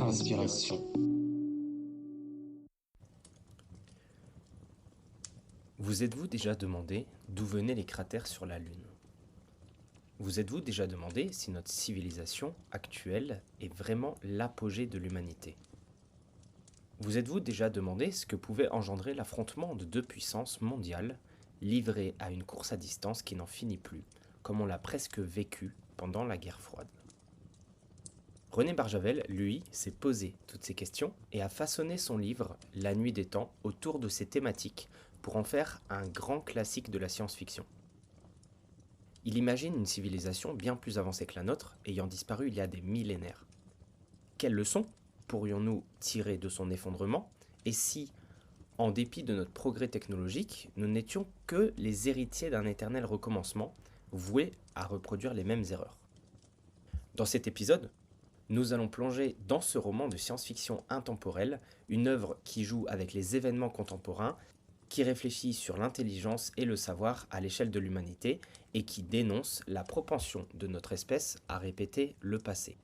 Inspiration. Vous êtes-vous déjà demandé d'où venaient les cratères sur la Lune? Vous êtes-vous déjà demandé si notre civilisation actuelle est vraiment l'apogée de l'humanité? Vous êtes-vous déjà demandé ce que pouvait engendrer l'affrontement de deux puissances mondiales livrées à une course à distance qui n'en finit plus, comme on l'a presque vécu pendant la guerre froide? René Barjavel, lui, s'est posé toutes ces questions et a façonné son livre La Nuit des Temps autour de ces thématiques pour en faire un grand classique de la science-fiction. Il imagine une civilisation bien plus avancée que la nôtre, ayant disparu il y a des millénaires. Quelles leçons pourrions-nous tirer de son effondrement, et si, en dépit de notre progrès technologique, nous n'étions que les héritiers d'un éternel recommencement, voués à reproduire les mêmes erreurs? Dans cet épisode, nous allons plonger dans ce roman de science-fiction intemporelle, une œuvre qui joue avec les événements contemporains, qui réfléchit sur l'intelligence et le savoir à l'échelle de l'humanité et qui dénonce la propension de notre espèce à répéter le passé.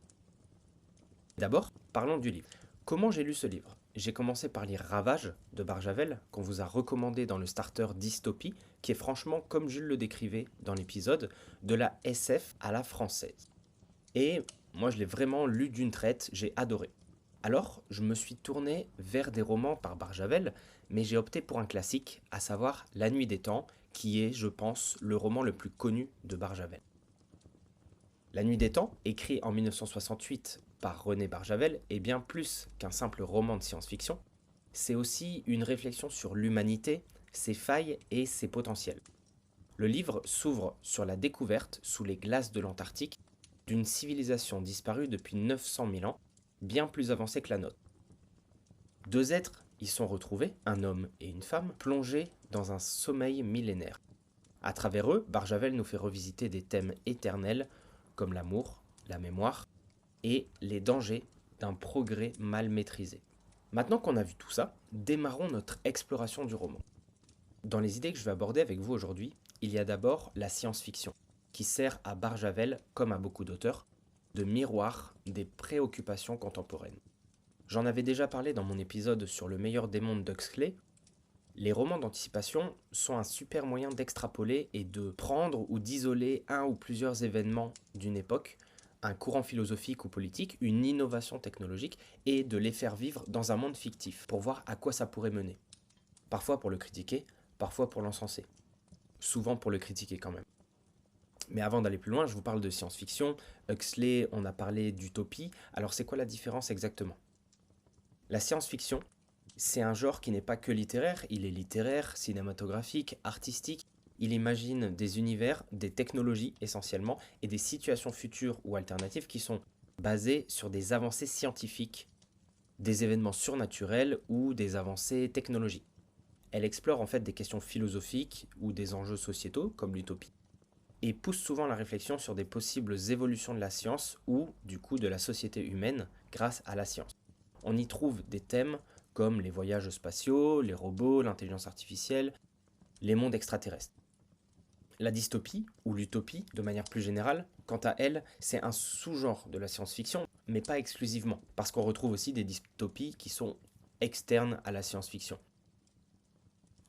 D'abord, parlons du livre. Comment j'ai lu ce livre? J'ai commencé par lire Ravage de Barjavel, qu'on vous a recommandé dans le starter Dystopie, qui est franchement, comme Jules le décrivait dans l'épisode, de la SF à la française. Et moi, je l'ai vraiment lu d'une traite, j'ai adoré. Alors, je me suis tourné vers des romans par Barjavel, mais j'ai opté pour un classique, à savoir La Nuit des Temps, qui est, je pense, le roman le plus connu de Barjavel. La Nuit des Temps, écrit en 1968 par René Barjavel, est bien plus qu'un simple roman de science-fiction. C'est aussi une réflexion sur l'humanité, ses failles et ses potentiels. Le livre s'ouvre sur la découverte, sous les glaces de l'Antarctique, d'une civilisation disparue depuis 900 000 ans, bien plus avancée que la nôtre. Deux êtres y sont retrouvés, un homme et une femme, plongés dans un sommeil millénaire. À travers eux, Barjavel nous fait revisiter des thèmes éternels comme l'amour, la mémoire et les dangers d'un progrès mal maîtrisé. Maintenant qu'on a vu tout ça, démarrons notre exploration du roman. Dans les idées que je vais aborder avec vous aujourd'hui, il y a d'abord la science-fiction, qui sert à Barjavel, comme à beaucoup d'auteurs, de miroir des préoccupations contemporaines. J'en avais déjà parlé dans mon épisode sur le meilleur des mondes d'Huxley. Les romans d'anticipation sont un super moyen d'extrapoler et de prendre ou d'isoler un ou plusieurs événements d'une époque, un courant philosophique ou politique, une innovation technologique, et de les faire vivre dans un monde fictif, pour voir à quoi ça pourrait mener. Parfois pour le critiquer, parfois pour l'encenser. Souvent pour le critiquer quand même. Mais avant d'aller plus loin, je vous parle de science-fiction. Huxley, on a parlé d'utopie. Alors c'est quoi la différence exactement? La science-fiction, c'est un genre qui n'est pas que littéraire, il est littéraire, cinématographique, artistique. Il imagine des univers, des technologies essentiellement, et des situations futures ou alternatives qui sont basées sur des avancées scientifiques, des événements surnaturels ou des avancées technologiques. Elle explore en fait des questions philosophiques ou des enjeux sociétaux, comme l'utopie, et pousse souvent la réflexion sur des possibles évolutions de la science ou, du coup, de la société humaine grâce à la science. On y trouve des thèmes comme les voyages spatiaux, les robots, l'intelligence artificielle, les mondes extraterrestres. La dystopie, ou l'utopie de manière plus générale, quant à elle, c'est un sous-genre de la science-fiction, mais pas exclusivement, parce qu'on retrouve aussi des dystopies qui sont externes à la science-fiction.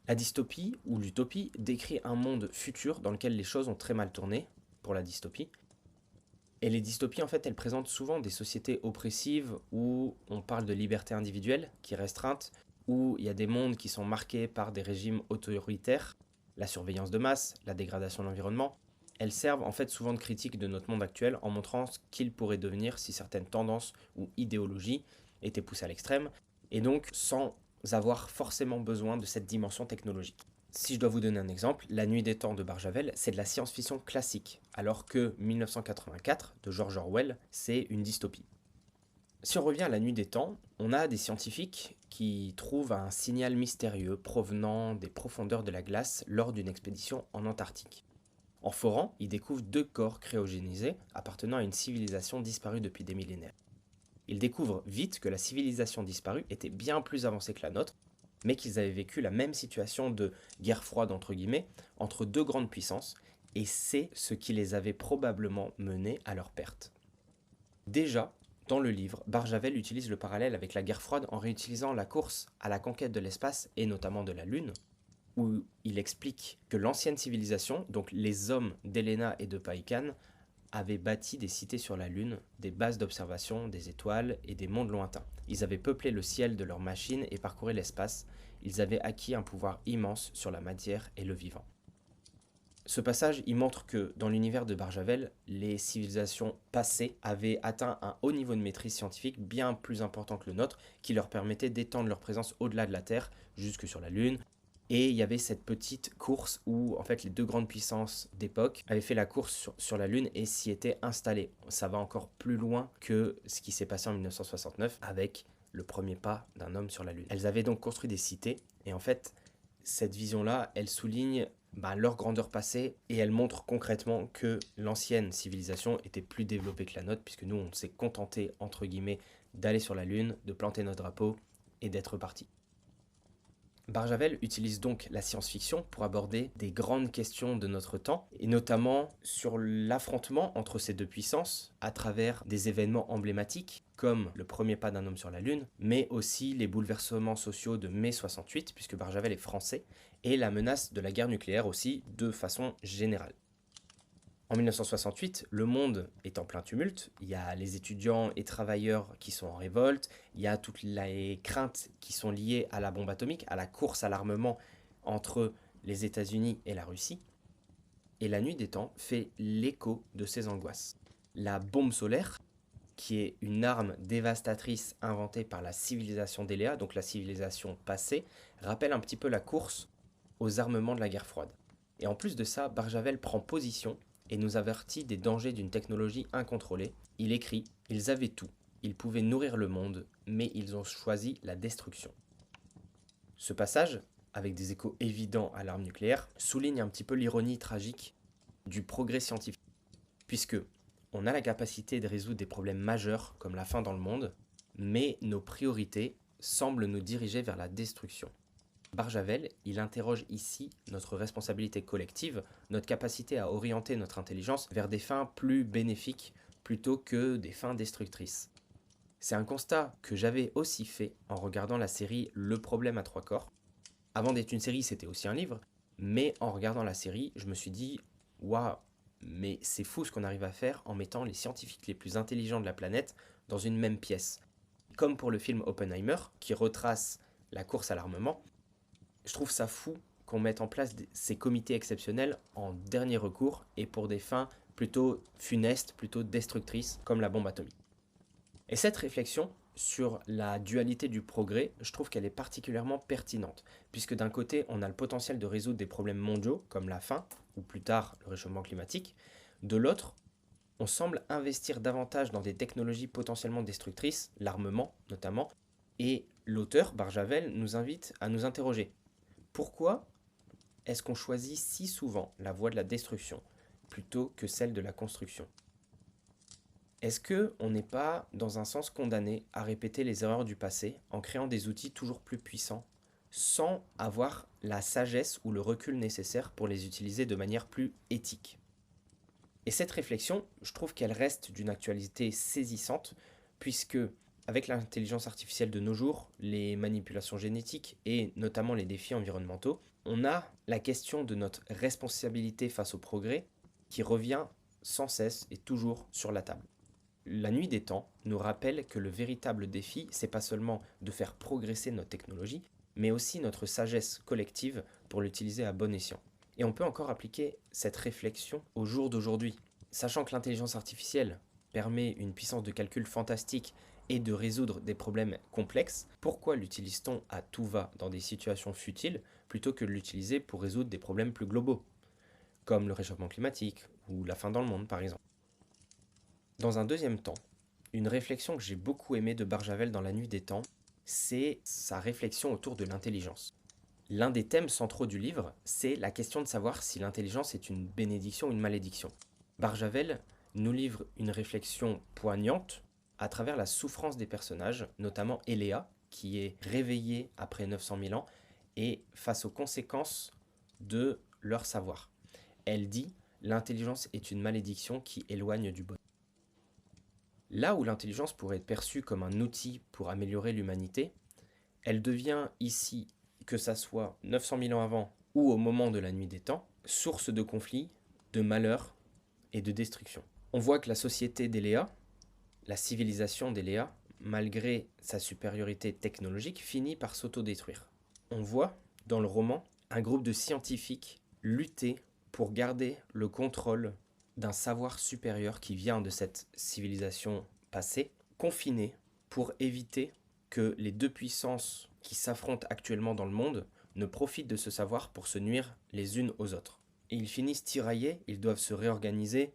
La dystopie, ou l'utopie, décrit un monde futur dans lequel les choses ont très mal tourné, pour la dystopie. Et les dystopies, en fait, elles présentent souvent des sociétés oppressives où on parle de liberté individuelle qui est restreinte, où il y a des mondes qui sont marqués par des régimes autoritaires, la surveillance de masse, la dégradation de l'environnement. Elles servent en fait souvent de critique de notre monde actuel en montrant ce qu'il pourrait devenir si certaines tendances ou idéologies étaient poussées à l'extrême, et donc sans avoir forcément besoin de cette dimension technologique. Si je dois vous donner un exemple, La Nuit des Temps de Barjavel, c'est de la science-fiction classique, alors que 1984 de George Orwell, c'est une dystopie. Si on revient à La Nuit des Temps, on a des scientifiques qui trouvent un signal mystérieux provenant des profondeurs de la glace lors d'une expédition en Antarctique. En forant, ils découvrent deux corps cryogénisés appartenant à une civilisation disparue depuis des millénaires. Ils découvrent vite que la civilisation disparue était bien plus avancée que la nôtre, mais qu'ils avaient vécu la même situation de guerre froide entre guillemets entre deux grandes puissances, et c'est ce qui les avait probablement menés à leur perte. Déjà, Dans le livre, Barjavel utilise le parallèle avec la guerre froide en réutilisant la course à la conquête de l'espace et notamment de la Lune, où il explique que l'ancienne civilisation, donc les hommes d'Helena et de Païkan, avaient bâti des cités sur la Lune, des bases d'observation, des étoiles et des mondes lointains. Ils avaient peuplé le ciel de leurs machines et parcouru l'espace. Ils avaient acquis un pouvoir immense sur la matière et le vivant. Ce passage, il montre que dans l'univers de Barjavel, les civilisations passées avaient atteint un haut niveau de maîtrise scientifique bien plus important que le nôtre, qui leur permettait d'étendre leur présence au-delà de la Terre, jusque sur la Lune. Et il y avait cette petite course où en fait les deux grandes puissances d'époque avaient fait la course sur la Lune et s'y étaient installées. Ça va encore plus loin que ce qui s'est passé en 1969 avec le premier pas d'un homme sur la Lune. Elles avaient donc construit des cités et en fait cette vision-là, elle souligne leur grandeur passée et elle montre concrètement que l'ancienne civilisation était plus développée que la nôtre puisque nous on s'est contenté entre guillemets d'aller sur la Lune, de planter notre drapeau et d'être parti. Barjavel utilise donc la science-fiction pour aborder des grandes questions de notre temps, et notamment sur l'affrontement entre ces deux puissances à travers des événements emblématiques comme le premier pas d'un homme sur la Lune, mais aussi les bouleversements sociaux de mai 68, puisque Barjavel est français, et la menace de la guerre nucléaire aussi de façon générale. En 1968, le monde est en plein tumulte, il y a les étudiants et travailleurs qui sont en révolte, il y a toutes les craintes qui sont liées à la bombe atomique, à la course à l'armement entre les États-Unis et la Russie. Et la nuit des temps fait l'écho de ces angoisses. La bombe solaire, qui est une arme dévastatrice inventée par la civilisation d'Eléa, donc la civilisation passée, rappelle un petit peu la course aux armements de la guerre froide. Et en plus de ça, Barjavel prend position et nous avertit des dangers d'une technologie incontrôlée. Il écrit « Ils avaient tout, ils pouvaient nourrir le monde, mais ils ont choisi la destruction ». Ce passage, avec des échos évidents à l'arme nucléaire, souligne un petit peu l'ironie tragique du progrès scientifique, puisque on a la capacité de résoudre des problèmes majeurs comme la faim dans le monde, mais nos priorités semblent nous diriger vers la destruction. Barjavel, il interroge ici notre responsabilité collective, notre capacité à orienter notre intelligence vers des fins plus bénéfiques plutôt que des fins destructrices. C'est un constat que j'avais aussi fait en regardant la série Le problème à trois corps. Avant d'être une série, c'était aussi un livre, mais en regardant la série, je me suis dit « Waouh, mais c'est fou ce qu'on arrive à faire en mettant les scientifiques les plus intelligents de la planète dans une même pièce. » Comme pour le film Oppenheimer, qui retrace la course à l'armement, je trouve ça fou qu'on mette en place ces comités exceptionnels en dernier recours et pour des fins plutôt funestes, plutôt destructrices, comme la bombe atomique. Et cette réflexion sur la dualité du progrès, je trouve qu'elle est particulièrement pertinente, puisque d'un côté, on a le potentiel de résoudre des problèmes mondiaux, comme la faim, ou plus tard le réchauffement climatique. De l'autre, on semble investir davantage dans des technologies potentiellement destructrices, l'armement notamment, et l'auteur, Barjavel, nous invite à nous interroger. Pourquoi est-ce qu'on choisit si souvent la voie de la destruction plutôt que celle de la construction? Est-ce qu'on n'est pas, dans un sens, condamné à répéter les erreurs du passé en créant des outils toujours plus puissants sans avoir la sagesse ou le recul nécessaire pour les utiliser de manière plus éthique? Et cette réflexion, je trouve qu'elle reste d'une actualité saisissante, puisque avec l'intelligence artificielle de nos jours, les manipulations génétiques et notamment les défis environnementaux, on a la question de notre responsabilité face au progrès qui revient sans cesse et toujours sur la table. La nuit des temps nous rappelle que le véritable défi, c'est pas seulement de faire progresser notre technologie, mais aussi notre sagesse collective pour l'utiliser à bon escient. Et on peut encore appliquer cette réflexion au jour d'aujourd'hui. Sachant que l'intelligence artificielle permet une puissance de calcul fantastique et de résoudre des problèmes complexes, pourquoi l'utilise-t-on à tout va dans des situations futiles plutôt que de l'utiliser pour résoudre des problèmes plus globaux, comme le réchauffement climatique ou la faim dans le monde par exemple? Dans un deuxième temps, une réflexion que j'ai beaucoup aimée de Barjavel dans La Nuit des Temps, c'est sa réflexion autour de l'intelligence. L'un des thèmes centraux du livre, c'est la question de savoir si l'intelligence est une bénédiction ou une malédiction. Barjavel nous livre une réflexion poignante à travers la souffrance des personnages, notamment Eléa, qui est réveillée après 900 000 ans, et face aux conséquences de leur savoir. Elle dit « L'intelligence est une malédiction qui éloigne du bonheur ». Là où l'intelligence pourrait être perçue comme un outil pour améliorer l'humanité, elle devient ici, que ça soit 900 000 ans avant ou au moment de la nuit des temps, source de conflits, de malheurs et de destruction. On voit que la société d'Eléa, la civilisation d'Eléa, malgré sa supériorité technologique, finit par s'autodétruire. On voit, dans le roman, un groupe de scientifiques lutter pour garder le contrôle d'un savoir supérieur qui vient de cette civilisation passée, confiné pour éviter que les deux puissances qui s'affrontent actuellement dans le monde ne profitent de ce savoir pour se nuire les unes aux autres. Et ils finissent tiraillés, ils doivent se réorganiser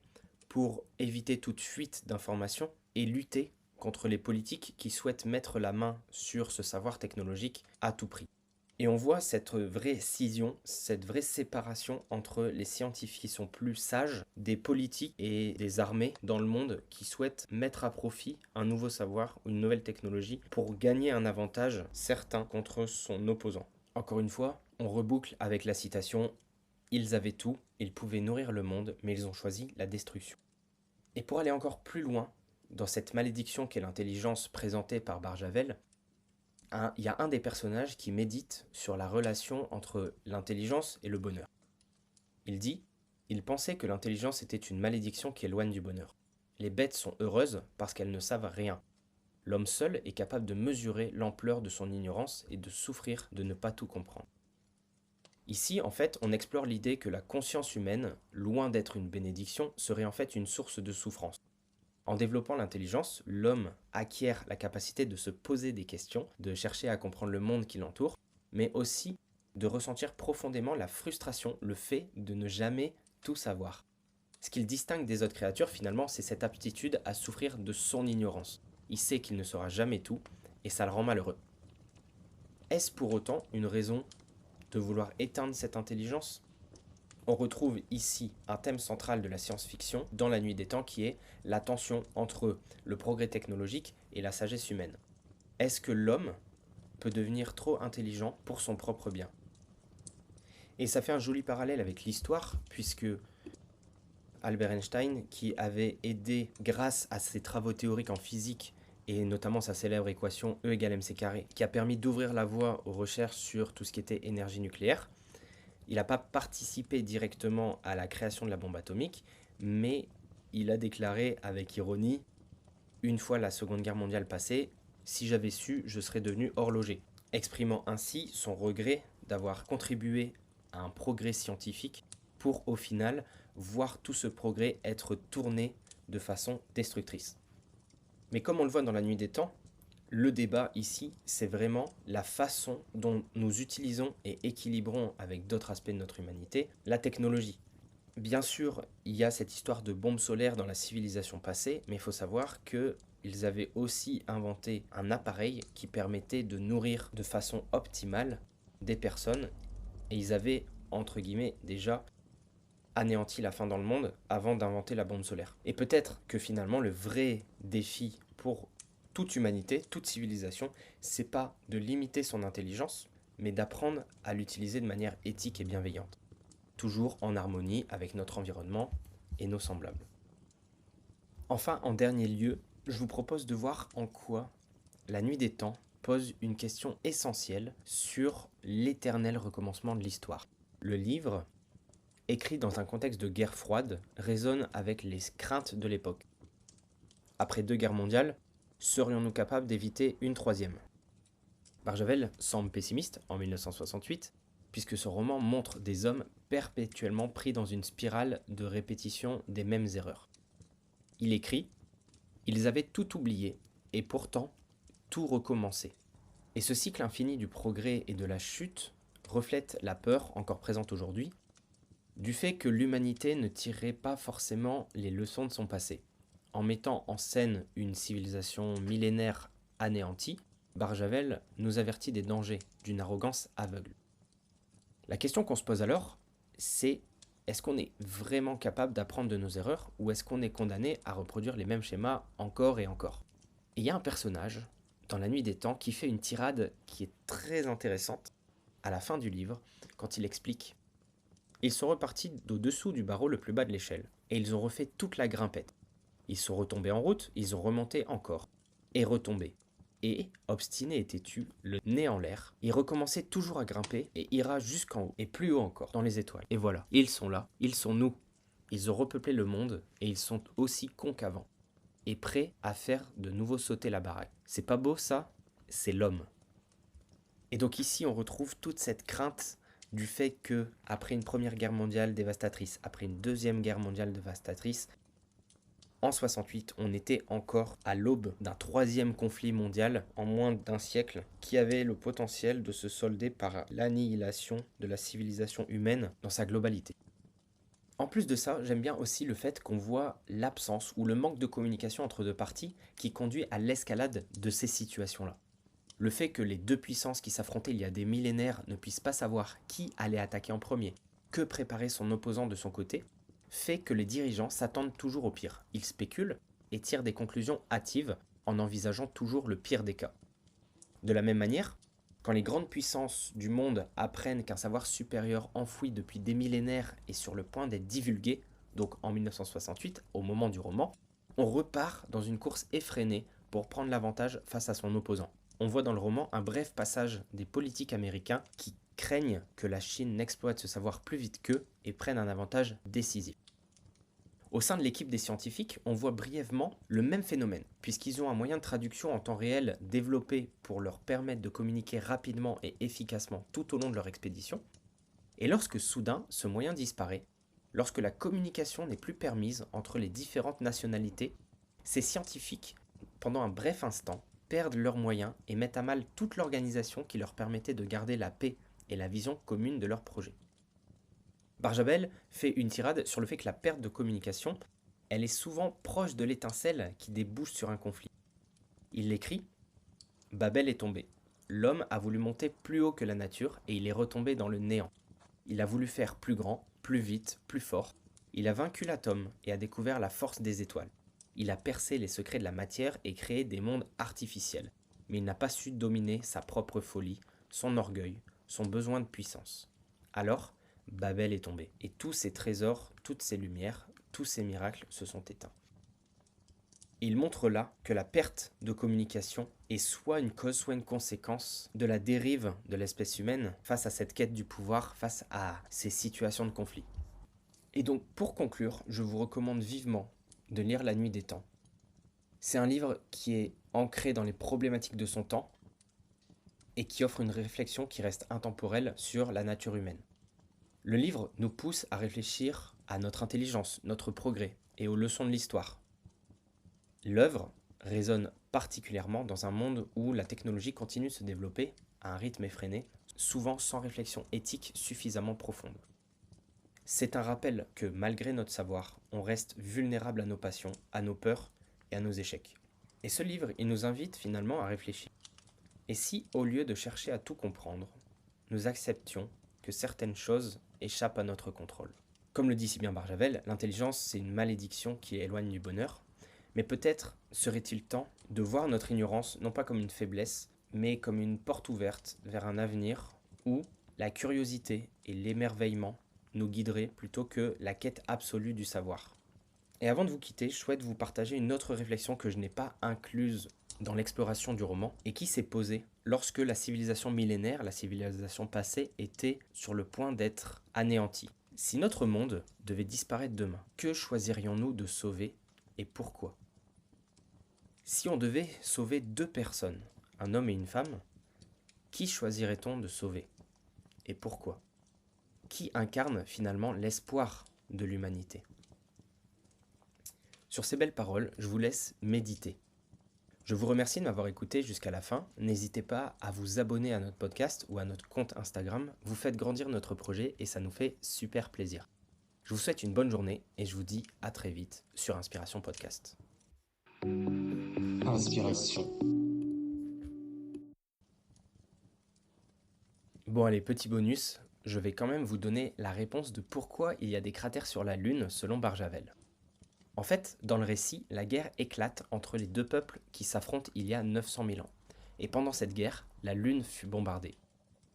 pour éviter toute fuite d'informations et lutter contre les politiques qui souhaitent mettre la main sur ce savoir technologique à tout prix. Et on voit cette vraie scission, cette vraie séparation entre les scientifiques qui sont plus sages, des politiques et des armées dans le monde qui souhaitent mettre à profit un nouveau savoir ou une nouvelle technologie pour gagner un avantage certain contre son opposant. Encore une fois, on reboucle avec la citation « Ils avaient tout, ils pouvaient nourrir le monde, mais ils ont choisi la destruction ». Et pour aller encore plus loin, dans cette malédiction qu'est l'intelligence présentée par Barjavel, il y a un des personnages qui médite sur la relation entre l'intelligence et le bonheur. Il dit « Il pensait que l'intelligence était une malédiction qui éloigne du bonheur. Les bêtes sont heureuses parce qu'elles ne savent rien. L'homme seul est capable de mesurer l'ampleur de son ignorance et de souffrir de ne pas tout comprendre. » Ici, en fait, on explore l'idée que la conscience humaine, loin d'être une bénédiction, serait en fait une source de souffrance. En développant l'intelligence, l'homme acquiert la capacité de se poser des questions, de chercher à comprendre le monde qui l'entoure, mais aussi de ressentir profondément la frustration, le fait de ne jamais tout savoir. Ce qu'il distingue des autres créatures, finalement, c'est cette aptitude à souffrir de son ignorance. Il sait qu'il ne saura jamais tout, et ça le rend malheureux. Est-ce pour autant une raison de vouloir éteindre cette intelligence ? On retrouve ici un thème central de la science-fiction dans La Nuit des Temps qui est la tension entre le progrès technologique et la sagesse humaine. Est-ce que l'homme peut devenir trop intelligent pour son propre bien ? Et ça fait un joli parallèle avec l'histoire, puisque Albert Einstein, qui avait aidé grâce à ses travaux théoriques en physique et notamment sa célèbre équation E égale mc², qui a permis d'ouvrir la voie aux recherches sur tout ce qui était énergie nucléaire, il n'a pas participé directement à la création de la bombe atomique, mais il a déclaré avec ironie, une fois la Seconde Guerre mondiale passée, si j'avais su, je serais devenu horloger, exprimant ainsi son regret d'avoir contribué à un progrès scientifique pour au final voir tout ce progrès être tourné de façon destructrice. Mais comme on le voit dans La Nuit des Temps, le débat ici, c'est vraiment la façon dont nous utilisons et équilibrons avec d'autres aspects de notre humanité la technologie. Bien sûr, il y a cette histoire de bombe solaire dans la civilisation passée, mais il faut savoir qu'ils avaient aussi inventé un appareil qui permettait de nourrir de façon optimale des personnes, et ils avaient, entre guillemets, déjà anéanti la faim dans le monde avant d'inventer la bombe solaire. Et peut-être que finalement, le vrai défi pour toute humanité, toute civilisation, c'est pas de limiter son intelligence, mais d'apprendre à l'utiliser de manière éthique et bienveillante, toujours en harmonie avec notre environnement et nos semblables. Enfin, en dernier lieu, je vous propose de voir en quoi La Nuit des Temps pose une question essentielle sur l'éternel recommencement de l'histoire. Le livre, écrit dans un contexte de guerre froide, résonne avec les craintes de l'époque. Après 2 guerres mondiales, serions-nous capables d'éviter une troisième ? Barjavel semble pessimiste en 1968, puisque ce roman montre des hommes perpétuellement pris dans une spirale de répétition des mêmes erreurs. Il écrit « Ils avaient tout oublié, et pourtant tout recommencé. » Et ce cycle infini du progrès et de la chute reflète la peur, encore présente aujourd'hui, du fait que l'humanité ne tirerait pas forcément les leçons de son passé. En mettant en scène une civilisation millénaire anéantie, Barjavel nous avertit des dangers d'une arrogance aveugle. La question qu'on se pose alors, c'est est-ce qu'on est vraiment capable d'apprendre de nos erreurs ou est-ce qu'on est condamné à reproduire les mêmes schémas encore et encore ? Et il y a un personnage dans La Nuit des Temps qui fait une tirade qui est très intéressante à la fin du livre quand il explique « Ils sont repartis d'au-dessous du barreau le plus bas de l'échelle et ils ont refait toute la grimpette. Ils sont retombés en route, ils ont remonté encore, et retombé. Et, obstiné et têtu, le nez en l'air, il recommençait toujours à grimper et ira jusqu'en haut, et plus haut encore, dans les étoiles. Et voilà, ils sont là, ils sont nous. Ils ont repeuplé le monde, et ils sont aussi cons qu'avant, et prêts à faire de nouveau sauter la baraque. C'est pas beau ça? C'est l'homme. Et donc ici, on retrouve toute cette crainte du fait que, après une première guerre mondiale dévastatrice, après une deuxième guerre mondiale dévastatrice, en 68, on était encore à l'aube d'un troisième conflit mondial en moins d'un siècle qui avait le potentiel de se solder par l'annihilation de la civilisation humaine dans sa globalité. En plus de ça, j'aime bien aussi le fait qu'on voit l'absence ou le manque de communication entre deux parties qui conduit à l'escalade de ces situations-là. Le fait que les deux puissances qui s'affrontaient il y a des millénaires ne puissent pas savoir qui allait attaquer en premier, que préparer son opposant de son côté, fait que les dirigeants s'attendent toujours au pire. Ils spéculent et tirent des conclusions hâtives en envisageant toujours le pire des cas. De la même manière, quand les grandes puissances du monde apprennent qu'un savoir supérieur enfoui depuis des millénaires est sur le point d'être divulgué, donc en 1968, au moment du roman, on repart dans une course effrénée pour prendre l'avantage face à son opposant. On voit dans le roman un bref passage des politiques américains qui craignent que la Chine n'exploite ce savoir plus vite qu'eux et prenne un avantage décisif. Au sein de l'équipe des scientifiques, on voit brièvement le même phénomène, puisqu'ils ont un moyen de traduction en temps réel développé pour leur permettre de communiquer rapidement et efficacement tout au long de leur expédition. Et lorsque soudain ce moyen disparaît, lorsque la communication n'est plus permise entre les différentes nationalités, ces scientifiques, pendant un bref instant, perdent leurs moyens et mettent à mal toute l'organisation qui leur permettait de garder la paix et la vision commune de leur projet. Barjavel fait une tirade sur le fait que la perte de communication, elle est souvent proche de l'étincelle qui débouche sur un conflit. Il écrit « Babel est tombé. L'homme a voulu monter plus haut que la nature et il est retombé dans le néant. Il a voulu faire plus grand, plus vite, plus fort. Il a vaincu l'atome et a découvert la force des étoiles. Il a percé les secrets de la matière et créé des mondes artificiels. Mais il n'a pas su dominer sa propre folie, son orgueil, son besoin de puissance. Alors, Babel est tombé, et tous ses trésors, toutes ses lumières, tous ses miracles se sont éteints. » Il montre là que la perte de communication est soit une cause, soit une conséquence de la dérive de l'espèce humaine face à cette quête du pouvoir, face à ces situations de conflit. Et donc, pour conclure, je vous recommande vivement de lire La Nuit des Temps. C'est un livre qui est ancré dans les problématiques de son temps et qui offre une réflexion qui reste intemporelle sur la nature humaine. Le livre nous pousse à réfléchir à notre intelligence, notre progrès et aux leçons de l'histoire. L'œuvre résonne particulièrement dans un monde où la technologie continue de se développer à un rythme effréné, souvent sans réflexion éthique suffisamment profonde. C'est un rappel que malgré notre savoir, on reste vulnérable à nos passions, à nos peurs et à nos échecs. Et ce livre, il nous invite finalement à réfléchir. Et si, au lieu de chercher à tout comprendre, nous acceptions que certaines choses échappent à notre contrôle? Comme le dit si bien Barjavel, l'intelligence, c'est une malédiction qui éloigne du bonheur. Mais peut-être serait-il temps de voir notre ignorance non pas comme une faiblesse, mais comme une porte ouverte vers un avenir où la curiosité et l'émerveillement nous guideraient plutôt que la quête absolue du savoir. Et avant de vous quitter, je souhaite vous partager une autre réflexion que je n'ai pas incluse dans l'exploration du roman et qui s'est posée lorsque la civilisation millénaire, la civilisation passée, était sur le point d'être anéantie. Si notre monde devait disparaître demain, que choisirions-nous de sauver et pourquoi? Si on devait sauver deux personnes, un homme et une femme, qui choisirait-on de sauver et pourquoi? Qui incarne finalement l'espoir de l'humanité? Sur ces belles paroles, je vous laisse méditer. Je vous remercie de m'avoir écouté jusqu'à la fin. N'hésitez pas à vous abonner à notre podcast ou à notre compte Instagram. Vous faites grandir notre projet et ça nous fait super plaisir. Je vous souhaite une bonne journée et je vous dis à très vite sur Inspiration Podcast. Inspiration. Bon allez, petit bonus, je vais quand même vous donner la réponse de pourquoi il y a des cratères sur la Lune selon Barjavel. En fait, dans le récit, la guerre éclate entre les deux peuples qui s'affrontent il y a 900 000 ans. Et pendant cette guerre, la Lune fut bombardée.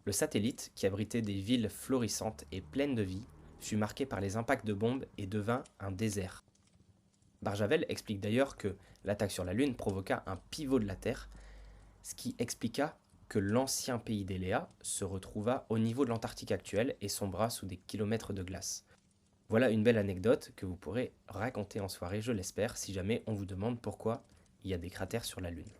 Le satellite, qui abritait des villes florissantes et pleines de vie, fut marqué par les impacts de bombes et devint un désert. Barjavel explique d'ailleurs que l'attaque sur la Lune provoqua un pivot de la Terre, ce qui expliqua que l'ancien pays d'Eléa se retrouva au niveau de l'Antarctique actuelle et sombra sous des kilomètres de glace. Voilà une belle anecdote que vous pourrez raconter en soirée, je l'espère, si jamais on vous demande pourquoi il y a des cratères sur la Lune.